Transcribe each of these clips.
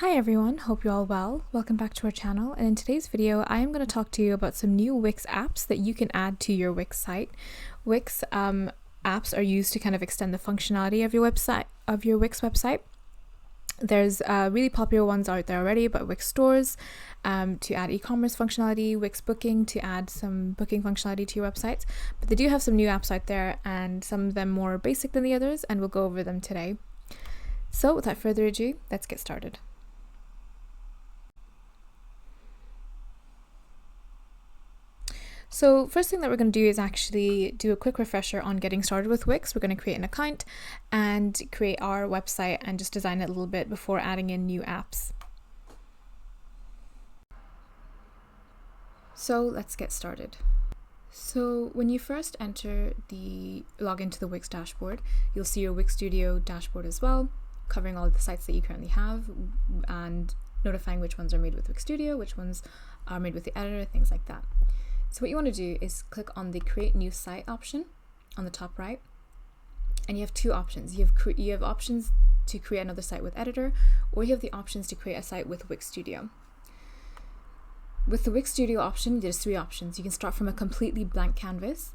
Hi everyone, hope you're all well. Welcome back to our channel, and in today's video I am going to talk to you about some new Wix apps that you can add to your Wix site. Wix apps are used to kind of extend the functionality of your Wix website. There's really popular ones out there already, but Wix stores to add e-commerce functionality, Wix booking to add some booking functionality to your websites. But they do have some new apps out there, and some of them more basic than the others, and we'll go over them today. So without further ado, let's get started. So first thing that we're going to do is actually do a quick refresher on getting started with Wix. We're going to create an account and create our website and just design it a little bit before adding in new apps. So let's get started. So when you first log into the Wix dashboard, you'll see your Wix Studio dashboard as well, covering all of the sites that you currently have and notifying which ones are made with Wix Studio, which ones are made with the editor, things like that. So what you want to do is click on the Create New Site option on the top right, and you have two options. You have options to create another site with editor, or you have the options to create a site with Wix Studio. With the Wix Studio option, there's three options. You can start from a completely blank canvas,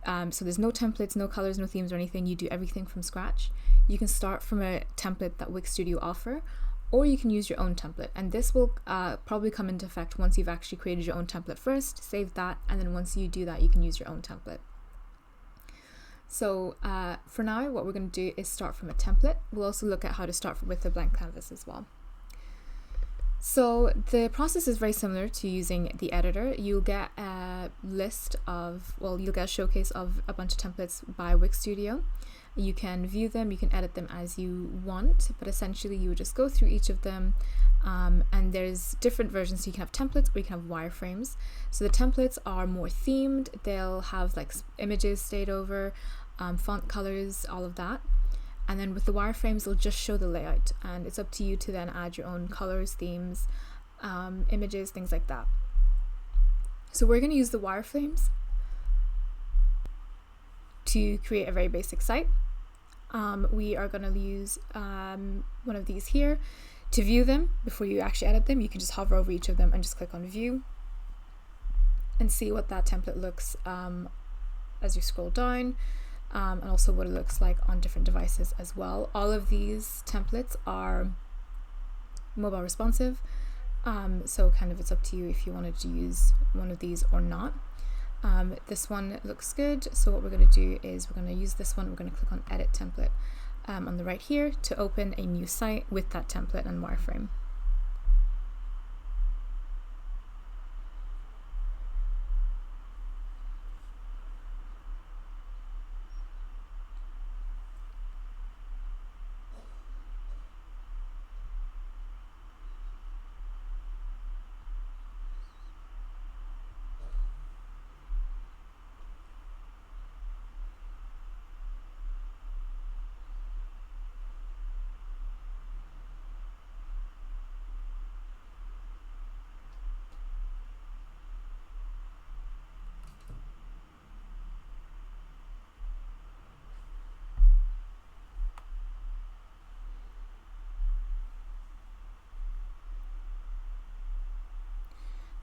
so there's no templates, no colors, no themes or anything. You do everything from scratch. You can start from a template that Wix Studio offer, or you can use your own template, and this will probably come into effect once you've actually created your own template first, save that, and then once you do that, you can use your own template. So for now, what we're going to do is start from a template. We'll also look at how to start with a blank canvas as well. So the process is very similar to using the editor. You'll get a you'll get a showcase of a bunch of templates by Wix Studio. You can view them, you can edit them as you want, but essentially you would just go through each of them, and there's different versions. So you can have templates or you can have wireframes. So the templates are more themed. They'll have like images stayed over, font colors, all of that. And then with the wireframes, they'll just show the layout, and it's up to you to then add your own colors, themes, images, things like that. So we're going to use the wireframes to create a very basic site. We are going to use one of these here. To view them before you actually edit them, you can just hover over each of them and just click on view and see what that template looks as you scroll down, and also what it looks like on different devices as well. All of these templates are mobile responsive, so kind of it's up to you if you wanted to use one of these or not. This one looks good, so what we're going to do is we're going to use this one. We're going to click on Edit Template on the right here to open a new site with that template and wireframe.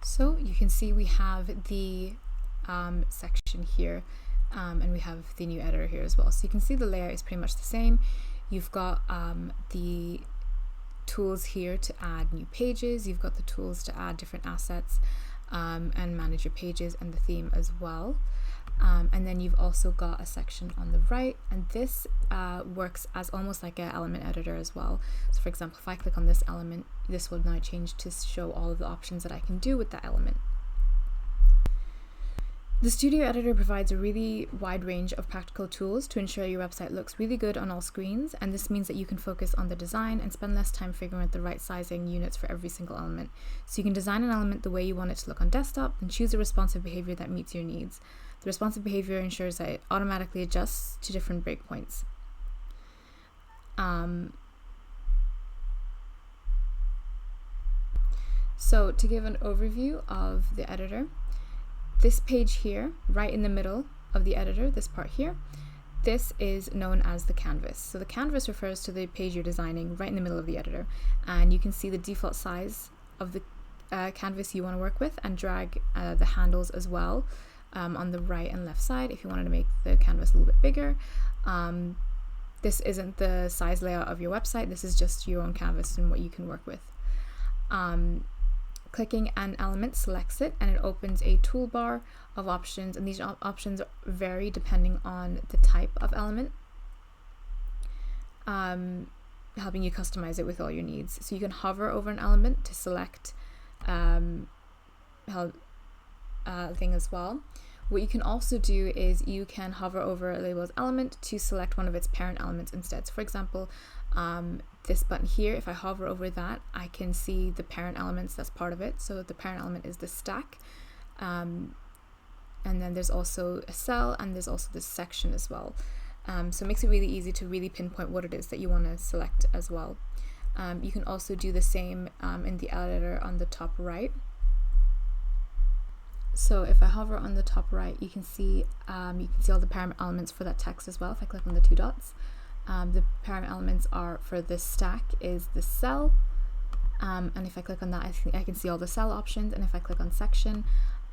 So you can see we have the section here, and we have the new editor here as well. So you can see the layout is pretty much the same. You've got the tools here to add new pages. You've got the tools to add different assets and manage your pages, and the theme as well. And then you've also got a section on the right, and this works as almost like an element editor as well. So for example, if I click on this element, this will now change to show all of the options that I can do with that element. The Studio Editor provides a really wide range of practical tools to ensure your website looks really good on all screens, and this means that you can focus on the design and spend less time figuring out the right sizing units for every single element. So you can design an element the way you want it to look on desktop and choose a responsive behavior that meets your needs. The responsive behavior ensures that it automatically adjusts to different breakpoints. So to give an overview of the editor, this page here, right in the middle of the editor, this part here, this is known as the canvas. So the canvas refers to the page you're designing right in the middle of the editor, and you can see the default size of the canvas you want to work with, and drag the handles as well on the right and left side if you wanted to make the canvas a little bit bigger. This isn't the size layout of your website, this is just your own canvas and what you can work with. Clicking an element selects it, and it opens a toolbar of options, and these options vary depending on the type of element, helping you customize it with all your needs. So you can hover over an element to select thing as well. What you can also do is you can hover over a label's element to select one of its parent elements instead. So for example, this button here, if I hover over that, I can see the parent elements that's part of it. So the parent element is the stack, and then there's also a cell, and there's also this section as well. So it makes it really easy to really pinpoint what it is that you want to select as well. You can also do the same in the editor on the top right. So if I hover on the top right, you can see all the parent elements for that text as well. If I click on the two dots, the parent elements are for this stack is the cell, and if I click on that, I can see all the cell options, and if I click on section,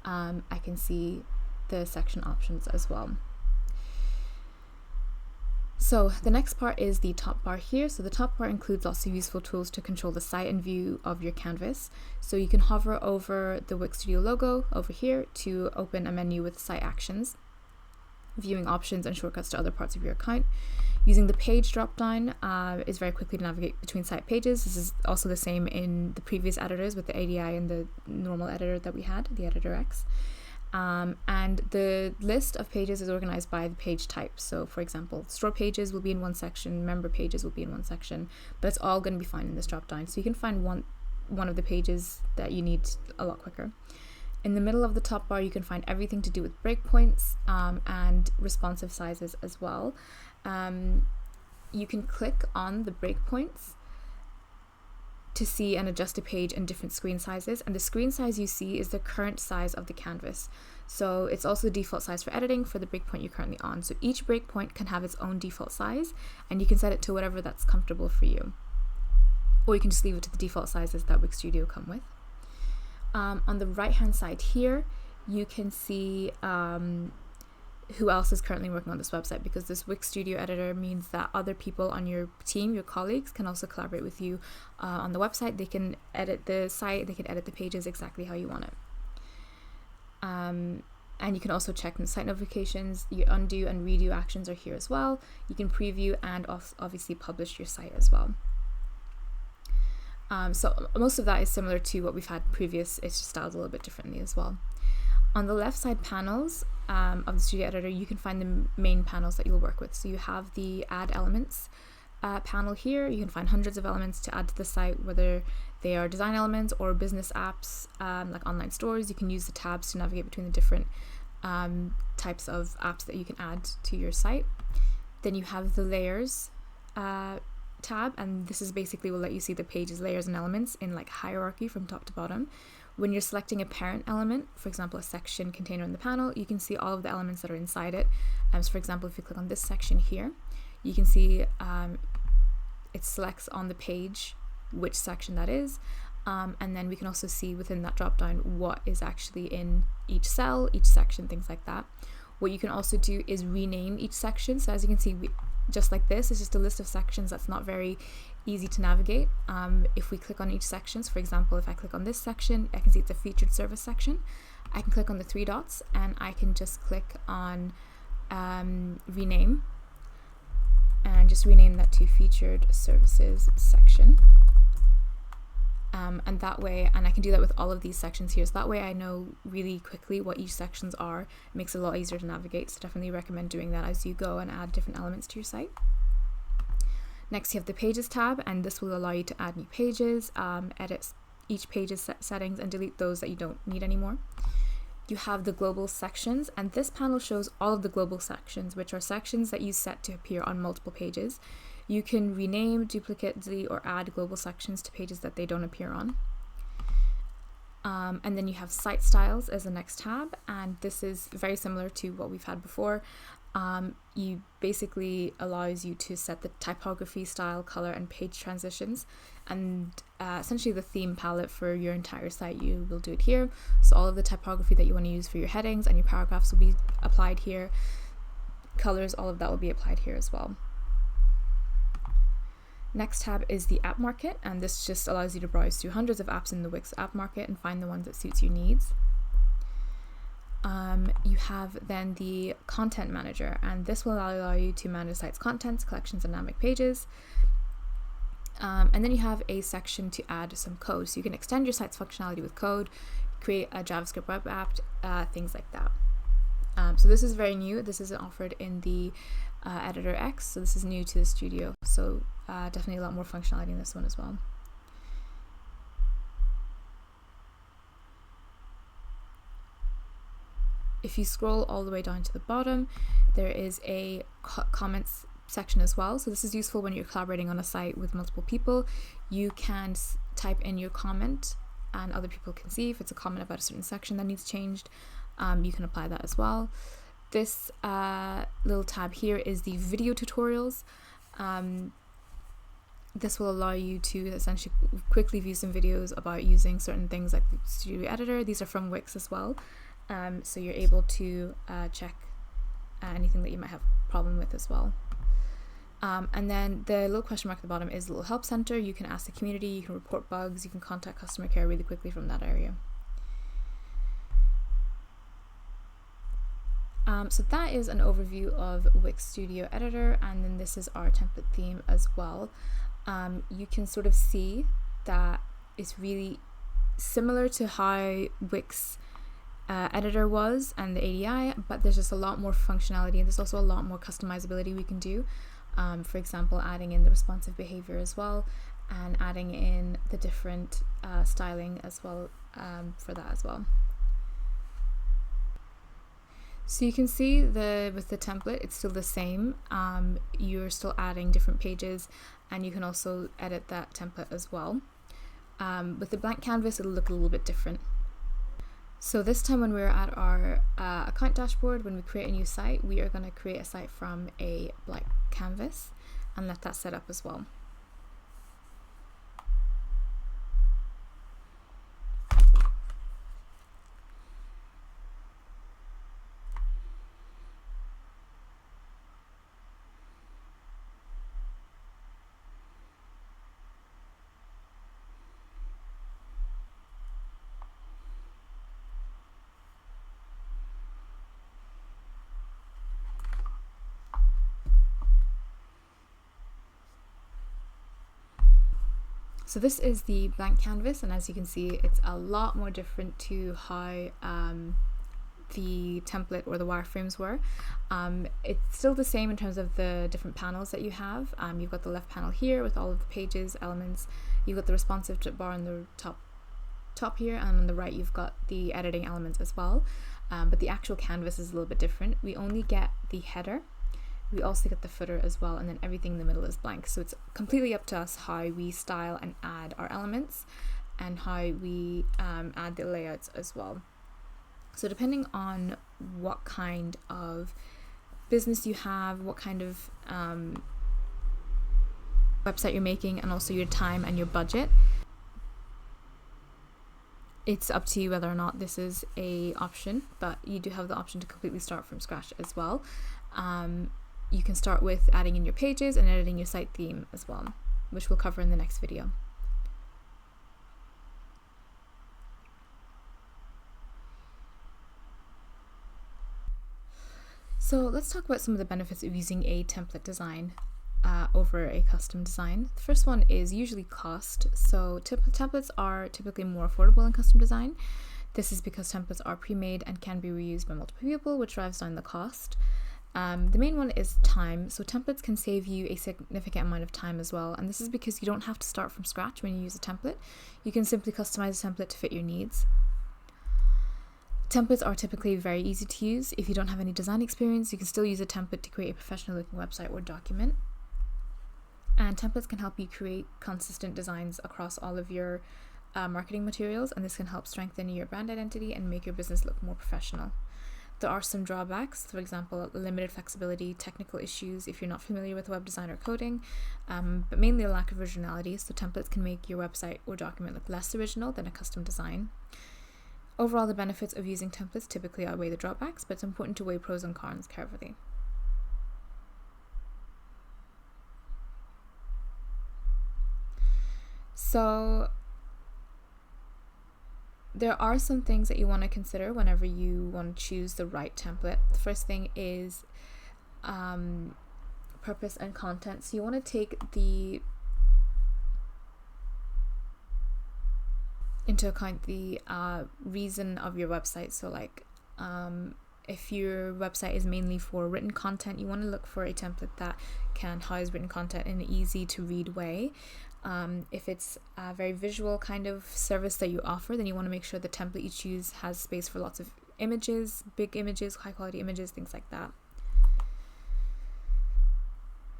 I can see the section options as well. So the next part is the top bar here. So the top bar includes lots of useful tools to control the site and view of your canvas. So you can hover over the Wix Studio logo over here to open a menu with site actions, viewing options and shortcuts to other parts of your account. Using the page dropdown is very quickly to navigate between site pages. This is also the same in the previous editors with the ADI and the normal editor that we had, the Editor X. And the list of pages is organized by the page type. So for example, store pages will be in one section, member pages will be in one section, but it's all going to be found in this drop down. So you can find one of the pages that you need a lot quicker. In the middle of the top bar, you can find everything to do with breakpoints and responsive sizes as well. You can click on the breakpoints to see and adjust a page in different screen sizes, and the screen size you see is the current size of the canvas. So it's also the default size for editing for the breakpoint you're currently on. So each breakpoint can have its own default size, and you can set it to whatever that's comfortable for you, or you can just leave it to the default sizes that Wix Studio come with. On the right hand side here, you can see who else is currently working on this website, because this Wix Studio editor means that other people on your team, your colleagues, can also collaborate with you on the website. They can edit the site, they can edit the pages exactly how you want it. And you can also check the site notifications. Your undo and redo actions are here as well. You can preview and obviously publish your site as well. So most of that is similar to what we've had previous, it's just styled a little bit differently as well. On the left side panels of the Studio Editor, you can find the main panels that you'll work with. So you have the Add Elements panel here. You can find hundreds of elements to add to the site, whether they are design elements or business apps like online stores. You can use the tabs to navigate between the different types of apps that you can add to your site. Then you have the Layers tab, and this is basically will let you see the page's layers and elements in like hierarchy from top to bottom. When you're selecting a parent element, for example a section container in the panel, you can see all of the elements that are inside it. So for example, if you click on this section here, you can see it selects on the page which section that is, and then we can also see within that drop down what is actually in each cell, each section, things like that. What you can also do is rename each section. So as you can see, just like this, it's just a list of sections that's not very easy to navigate. If we click on each section, so for example, if I click on this section, I can see it's a featured service section. I can click on the three dots and I can just click on rename and just rename that to featured services section. And that way, and I can do that with all of these sections here, so that way I know really quickly what each sections are. It makes it a lot easier to navigate, so definitely recommend doing that as you go and add different elements to your site. Next you have the Pages tab, and this will allow you to add new pages, edit each page's settings, and delete those that you don't need anymore. You have the global sections, and this panel shows all of the global sections, which are sections that you set to appear on multiple pages. You can rename, duplicate, delete, or add global sections to pages that they don't appear on. And then you have Site Styles as the next tab, and this is very similar to what we've had before. you basically allows you to set the typography, style, color, and page transitions, and essentially the theme palette for your entire site. You will do it here. So all of the typography that you want to use for your headings and your paragraphs will be applied here. Colors, all of that will be applied here as well. Next tab is the app market, and this just allows you to browse through hundreds of apps in the Wix app market and find the ones that suits your needs. You have then the content manager, and this will allow you to manage the site's contents, collections, and dynamic pages. And then you have a section to add some code, so you can extend your site's functionality with code, create a JavaScript web app, things like that. So this is very new. This isn't offered in the Editor X, so this is new to the Studio. So definitely a lot more functionality in this one as well. If you scroll all the way down to the bottom, there is a comments section as well. So this is useful when you're collaborating on a site with multiple people. You can type in your comment and other people can see if it's a comment about a certain section that needs changed. You can apply that as well. This little tab here is the video tutorials. This will allow you to essentially quickly view some videos about using certain things like the Studio Editor. These are from Wix as well. So you're able to check anything that you might have a problem with as well. And then the little question mark at the bottom is a little help center. You can ask the community, you can report bugs, you can contact customer care really quickly from that area. So that is an overview of Wix Studio Editor, and then this is our template theme as well. You can sort of see that it's really similar to how Wix Editor was and the ADI, but there's just a lot more functionality, and there's also a lot more customizability we can do. For example, adding in the responsive behavior as well, and adding in the different styling as well for that as well. So you can see with the template, it's still the same. You're still adding different pages, and you can also edit that template as well. With the blank canvas, it'll look a little bit different. So this time when we're at our account dashboard, when we create a new site, we are going to create a site from a blank canvas and let that set up as well. So this is the blank canvas, and as you can see, it's a lot more different to how the template or the wireframes were. It's still the same in terms of the different panels that you have. You've got the left panel here with all of the pages, elements. You've got the responsive bar on the top here, and on the right you've got the editing elements as well. But the actual canvas is a little bit different. We only get the header. We also get the footer as well, and then everything in the middle is blank. So it's completely up to us how we style and add our elements and how we add the layouts as well. So depending on what kind of business you have, what kind of website you're making, and also your time and your budget, it's up to you whether or not this is a option, but you do have the option to completely start from scratch as well. You can start with adding in your pages and editing your site theme as well, which we'll cover in the next video. So let's talk about some of the benefits of using a template design over a custom design. The first one is usually cost. So templates are typically more affordable than custom design. This is because templates are pre-made and can be reused by multiple people, which drives down the cost. The main one is time. So templates can save you a significant amount of time as well, and this is because you don't have to start from scratch when you use a template. You can simply customize a template to fit your needs. Templates are typically very easy to use. If you don't have any design experience, you can still use a template to create a professional looking website or document. And templates can help you create consistent designs across all of your marketing materials, and this can help strengthen your brand identity and make your business look more professional. There are some drawbacks, for example, limited flexibility, technical issues if you're not familiar with web design or coding, but mainly a lack of originality, so templates can make your website or document look less original than a custom design. Overall, the benefits of using templates typically outweigh the drawbacks, but it's important to weigh pros and cons carefully. So there are some things that you want to consider whenever you want to choose the right template. The first thing is purpose and content. So you want to take into account the reason of your website. So like if your website is mainly for written content, you want to look for a template that can house written content in an easy to read way. If it's a very visual kind of service that you offer, then you want to make sure the template you choose has space for lots of images, big images, high quality images, things like that.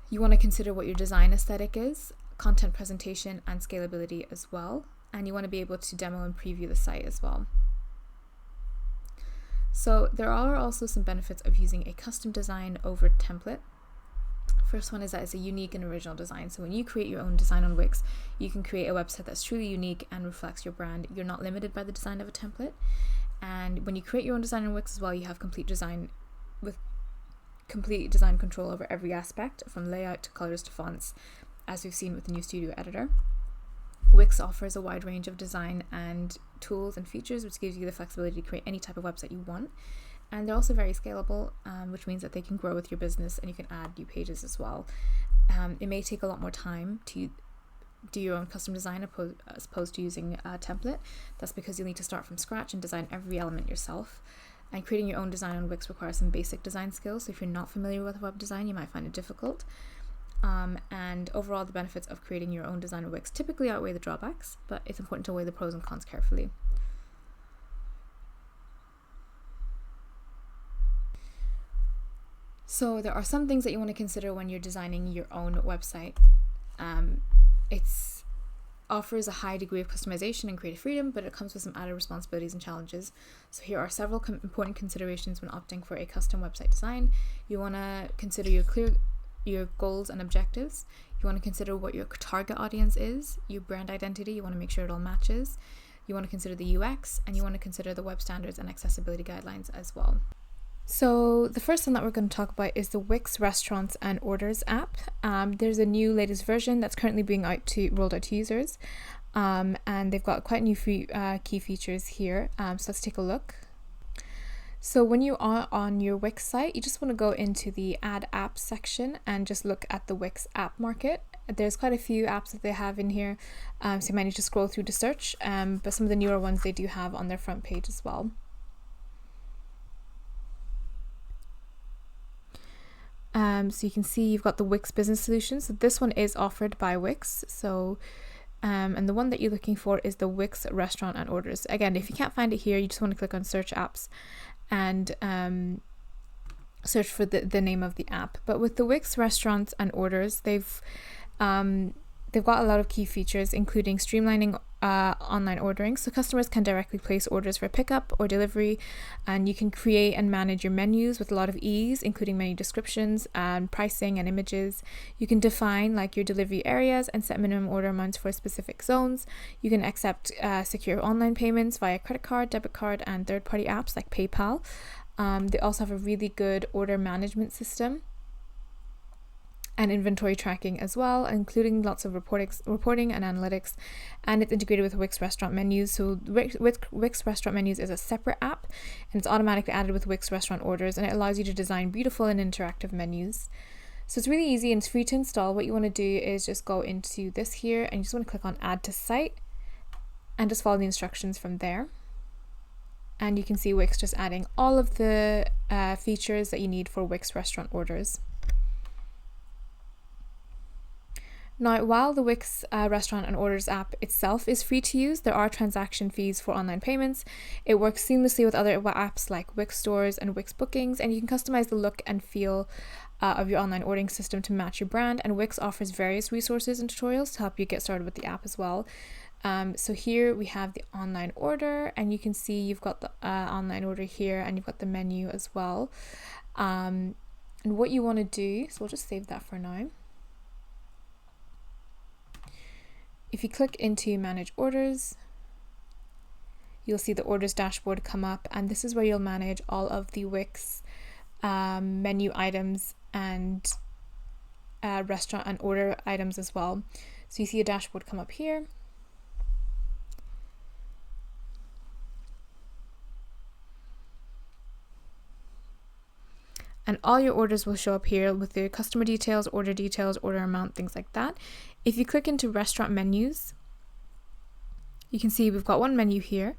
You want to consider what your design aesthetic is, content presentation and scalability as well. And you want to be able to demo and preview the site as well. So there are also some benefits of using a custom design over template. First one is that it's a unique and original design. So when you create your own design on Wix, you can create a website that's truly unique and reflects your brand. You're not limited by the design of a template. And when you create your own design on Wix as well, you have complete design control over every aspect, from layout to colors to fonts, as we've seen with the new Studio Editor. Wix offers a wide range of design and tools and features, which gives you the flexibility to create any type of website you want. And they're also very scalable, which means that they can grow with your business and you can add new pages as well. It may take a lot more time to do your own custom design as opposed to using a template. That's because you'll need to start from scratch and design every element yourself. And creating your own design on Wix requires some basic design skills. So if you're not familiar with web design, you might find it difficult. And overall, the benefits of creating your own design on Wix typically outweigh the drawbacks, but it's important to weigh the pros and cons carefully. So there are some things that you want to consider when you're designing your own website. It offers a high degree of customization and creative freedom, but it comes with some added responsibilities and challenges. So here are several important considerations when opting for a custom website design. You want to consider your goals and objectives. You want to consider what your target audience is, your brand identity. You want to make sure it all matches. You want to consider the UX, and you want to consider the web standards and accessibility guidelines as well. So the first one that we're going to talk about is the Wix Restaurant Orders app. There's a new latest version that's currently being rolled out to users, and they've got quite new key features here. So let's take a look. So when you are on your Wix site, you just want to go into the Add Apps section and just look at the Wix app market. There's quite a few apps that they have in here, so you might need to scroll through to search, but some of the newer ones they do have on their front page as well. So you can see you've got the Wix Business Solution. So this one is offered by Wix. So, and the one that you're looking for is the Wix Restaurant Orders. Again, if you can't find it here, you just want to click on Search Apps and search for the name of the app. But with the Wix Restaurant Orders, they've got a lot of key features, including streamlining online ordering, so customers can directly place orders for pickup or delivery, and you can create and manage your menus with a lot of ease, including menu descriptions and pricing and images. You can define like your delivery areas and set minimum order amounts for specific zones. You can accept secure online payments via credit card, debit card, and third-party apps like PayPal. They also have a really good order management system and inventory tracking as well, including lots of reporting and analytics, and it's integrated with Wix Restaurant Menus. So Wix Restaurant Menus is a separate app, and it's automatically added with Wix Restaurant Orders, and it allows you to design beautiful and interactive menus. So it's really easy and it's free to install. What you want to do is just go into this here, and you just want to click on Add to Site, and just follow the instructions from there. And you can see Wix just adding all of the features that you need for Wix Restaurant Orders. Now, while the Wix Restaurant Orders app itself is free to use, there are transaction fees for online payments. It works seamlessly with other apps like Wix Stores and Wix Bookings, and you can customize the look and feel of your online ordering system to match your brand, and Wix offers various resources and tutorials to help you get started with the app as well. So here we have the online order, and you can see you've got the online order here, and you've got the menu as well. And what you want to do, so we'll just save that for now. If you click into manage orders, you'll see the orders dashboard come up, and this is where you'll manage all of the Wix menu items and restaurant and order items as well. So you see a dashboard come up here. And all your orders will show up here with the customer details, order amount, things like that. If you click into restaurant menus, you can see we've got one menu here,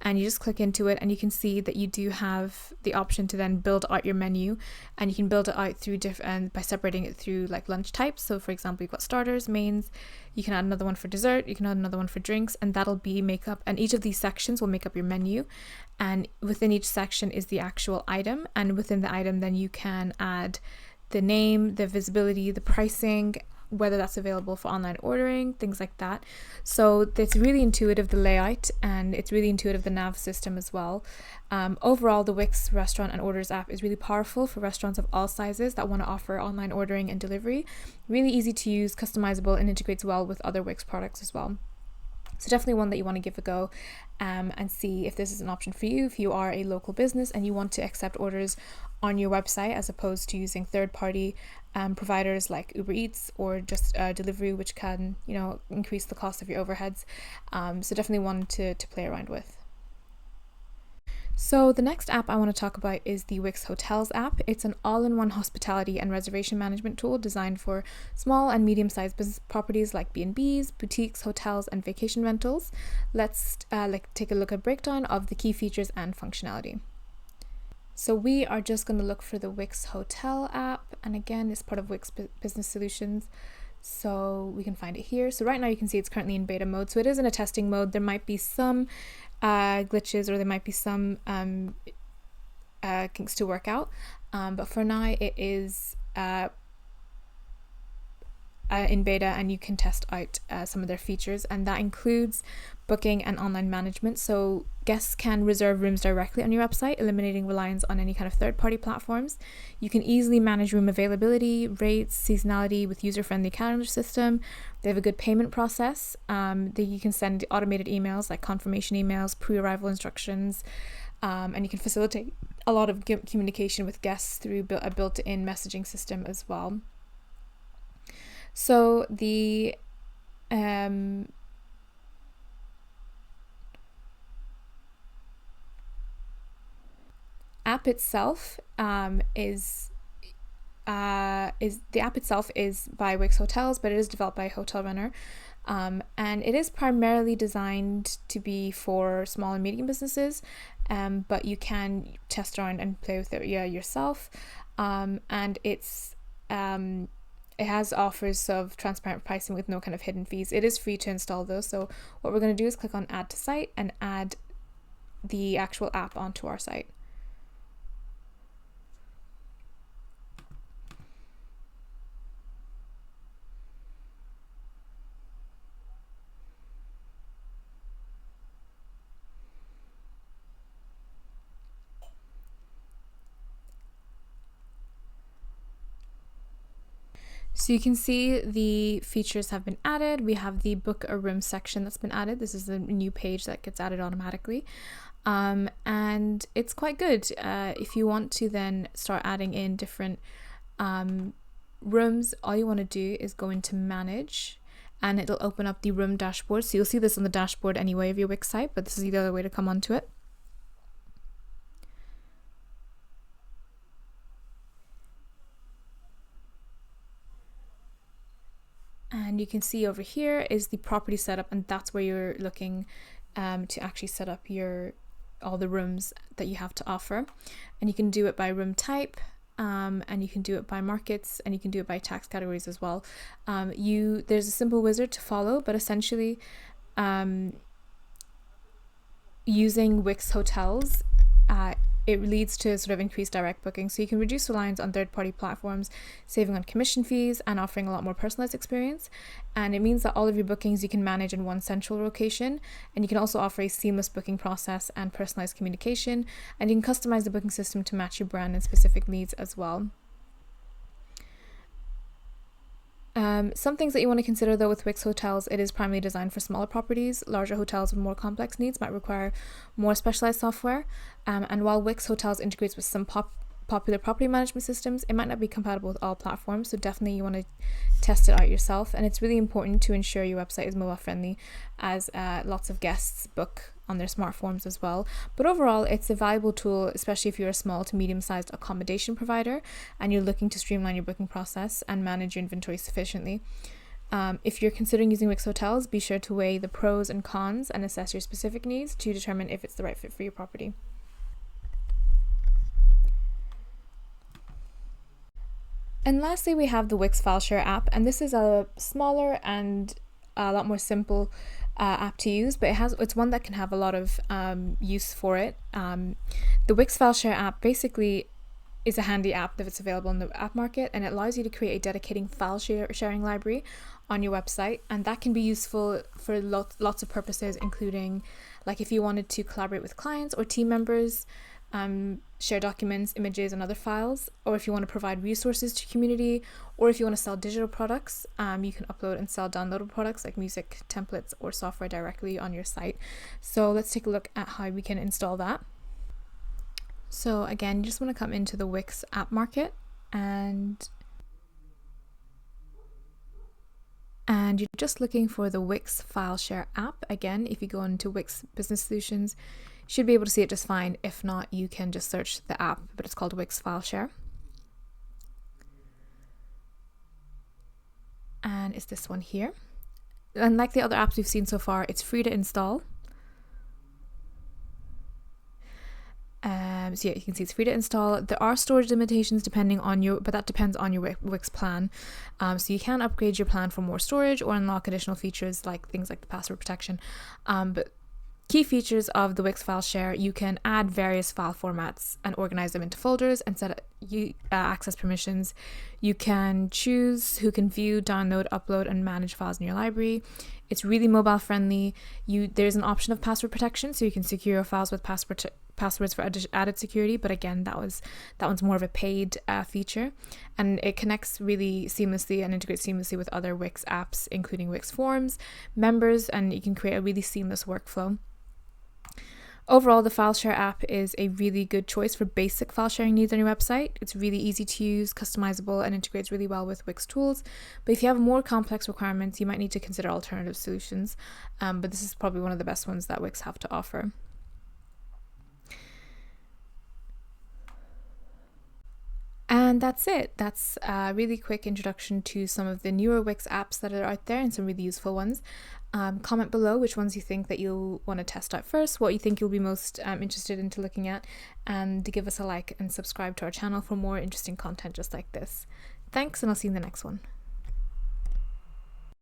and you just click into it, and you can see that you do have the option to then build out your menu, and you can build it out through different by separating it through like lunch types. So for example, you've got starters, mains, you can add another one for dessert, you can add another one for drinks, and that'll be makeup, and each of these sections will make up your menu, and within each section is the actual item, and within the item then you can add the name, the visibility, the pricing, whether that's available for online ordering, things like that. So it's really intuitive, the layout, and it's really intuitive, the nav system as well. Overall, the Wix Restaurant and Orders app is really powerful for restaurants of all sizes that want to offer online ordering and delivery. Really easy to use, customizable, and integrates well with other Wix products as well. So definitely one that you want to give a go and see if this is an option for you if you are a local business and you want to accept orders on your website as opposed to using third-party providers like Uber Eats or just delivery, which can, you know, increase the cost of your overheads. So definitely one to play around with. So the next app I want to talk about is the Wix Hotels app. It's an all-in-one hospitality and reservation management tool designed for small and medium-sized business properties like B&Bs, boutiques, hotels, and vacation rentals. Let's take a look at a breakdown of the key features and functionality. So we are just going to look for the Wix Hotel app, and again, it's part of Wix Business Solutions. So we can find it here. So right now you can see it's currently in beta mode. So it is in a testing mode. There might be some glitches or there might be some kinks to work out. But for now it is in beta, and you can test out some of their features, and that includes booking and online management. So guests can reserve rooms directly on your website, eliminating reliance on any kind of third-party platforms. You can easily manage room availability, rates, seasonality with user-friendly calendar system. They have a good payment process. That you can send automated emails like confirmation emails, pre-arrival instructions, and you can facilitate a lot of communication with guests through a built-in messaging system as well. So the app itself is by Wix Hotels, but it is developed by Hotel Runner, and it is primarily designed to be for small and medium businesses, but you can test around and play with it yourself, and it has offers of transparent pricing with no kind of hidden fees. It is free to install though, so what we're going to do is click on add to site and add the actual app onto our site. So you can see the features have been added. We have the book a room section that's been added. This is a new page that gets added automatically. And it's quite good. If you want to then start adding in different rooms, all you want to do is go into manage, and it'll open up the room dashboard. So you'll see this on the dashboard anyway of your Wix site, but this is the other way to come onto it. And you can see over here is the property setup, and that's where you're looking to actually set up all the rooms that you have to offer. And you can do it by room type, and you can do it by markets, and you can do it by tax categories as well. There's a simple wizard to follow, but essentially using Wix Hotels it leads to sort of increased direct booking. So you can reduce reliance on third-party platforms, saving on commission fees and offering a lot more personalized experience. And it means that all of your bookings you can manage in one central location, and you can also offer a seamless booking process and personalized communication, and you can customize the booking system to match your brand and specific needs as well. Some things that you want to consider though with Wix Hotels, it is primarily designed for smaller properties. Larger hotels with more complex needs might require more specialized software. And while Wix Hotels integrates with some popular property management systems, it might not be compatible with all platforms. So definitely you want to test it out yourself. And it's really important to ensure your website is mobile friendly, as lots of guests book on their smartphones as well. But overall, it's a valuable tool, especially if you're a small to medium-sized accommodation provider and you're looking to streamline your booking process and manage your inventory sufficiently. If you're considering using Wix Hotels, be sure to weigh the pros and cons and assess your specific needs to determine if it's the right fit for your property. And lastly, we have the Wix File Share app, and this is a smaller and a lot more simple app to use, but it's one that can have a lot of use for it. The Wix File Share app basically is a handy app that it's available in the app market, and it allows you to create a dedicated file sharing library on your website, and that can be useful for lots of purposes, including like if you wanted to collaborate with clients or team members, share documents, images, and other files, or if you want to provide resources to community, or if you want to sell digital products, you can upload and sell downloadable products like music, templates, or software directly on your site. So let's take a look at how we can install that. So again, you just want to come into the Wix app market, and you're just looking for the Wix File Share app. Again, if you go into Wix Business Solutions, you should be able to see it just fine. If not, you can just search the app, but it's called Wix File Share. And it's this one here. And like the other apps we've seen so far, it's free to install. So yeah, you can see it's free to install. There are storage limitations but that depends on your Wix plan. So you can upgrade your plan for more storage or unlock additional features like things like the password protection. But key features of the Wix File Share: you can add various file formats and organize them into folders and set access permissions. You can choose who can view, download, upload, and manage files in your library. It's really mobile friendly. There's an option of password protection, so you can secure your files with passwords for added security, but again, that one's more of a paid feature, and it connects really seamlessly and integrates seamlessly with other Wix apps, including Wix Forms, Members, and you can create a really seamless workflow. Overall, the File Share app is a really good choice for basic file sharing needs on your website. It's really easy to use, customizable, and integrates really well with Wix tools. But if you have more complex requirements, you might need to consider alternative solutions. But this is probably one of the best ones that Wix have to offer. And that's it. That's a really quick introduction to some of the newer Wix apps that are out there and some really useful ones. Comment below which ones you think that you'll want to test out first, what you think you'll be most interested into looking at, and give us a like and subscribe to our channel for more interesting content just like this. Thanks, and I'll see you in the next one.